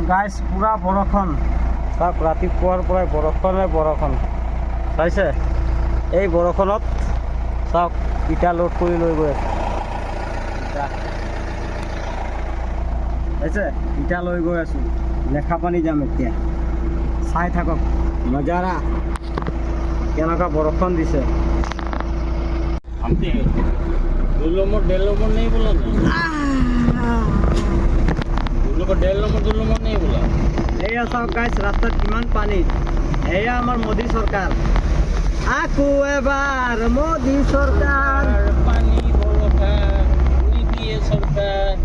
Guys পুৰা বৰষুণ চাওক, ৰাতিপুৱাৰ পৰাই বৰষুণ চাইছে। এই বৰষুণত চাওক ইটা লোড কৰি লৈ গৈ আছে, চাইছে ইটা লৈ গৈ আছোঁ। লেখা পানী যাম এতিয়া, চাই থাকক নজাৰা কেনেকুৱা বৰষুণ দিছে। डेढ़ नंबर नहीं बोला ना, डेढ़ नंबर नहीं बोला। এয়া চাওক গাইছ, ৰাস্তাত কিমান পানী। এয়া আমাৰ মোদী চৰকাৰ, আকৌ এবাৰ মোদী চৰকাৰ। पानी बरखा निदिए सरकार।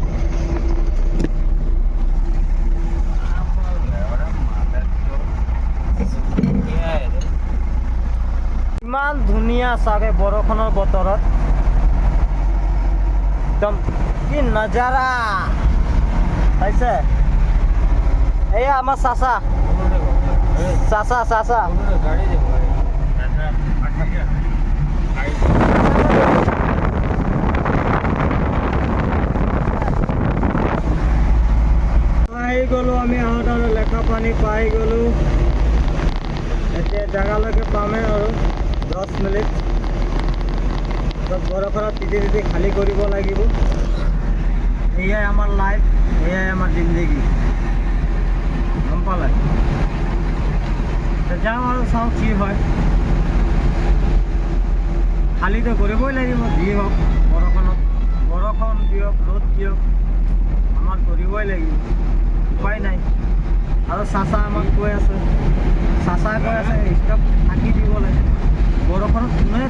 ইমান ধুনীয়া চাগে বৰষুণৰ বতৰত, একদম কি নজাৰা চাইছে। এয়া আমাৰ চাচা गाड़ी देखो পাই গ'লোঁ আমি আহোঁতে, লেখা পানী পাই গ'লোঁ। এতিয়া জেগালৈকে পামেই আৰু 10 মিনিট। বৰষুণত তিতি খালী কৰিব লাগিব। এয়াই আমাৰ লাইফ, এয়াই আমাৰ জিন্দগী, গম পালে। যাওঁ আৰু চাওঁ কি হয়। খালীটো কৰিবই লাগিব, যি হওক বৰষুণত, বৰষুণ দিয়ক ৰ'দ দিয়ক, আমাৰ কৰিবই লাগিব, উপায় নাই। আৰু চাচা আমাক কৈ আছে, ষ্টপ থাকি দিব লাগে। বৰষুণত কোনে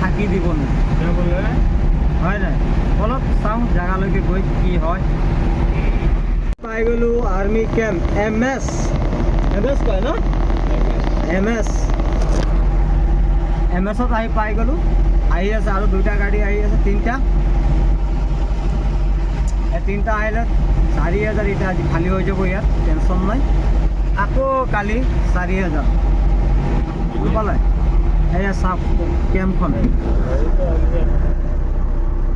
থাকি দিব বোলে, হয় নাই? অলপ চাওঁ জেগালৈকে গৈ কি হয়। পাই গ'লোঁ আৰ্মি কেম্প, এম এছ কয় ন, এম এছত আহি পাই গ'লোঁ। আহি আছে আৰু দুটা গাড়ী আহি আছে, তিনিটা আহিলে 4,000 ইটা আজি খালী হৈ যাব, ইয়াত টেনশ্যন নাই। আকৌ কালি 4,000, গম পালে। এয়া চাওক কেম্পখন।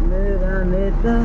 মেৰা নেতা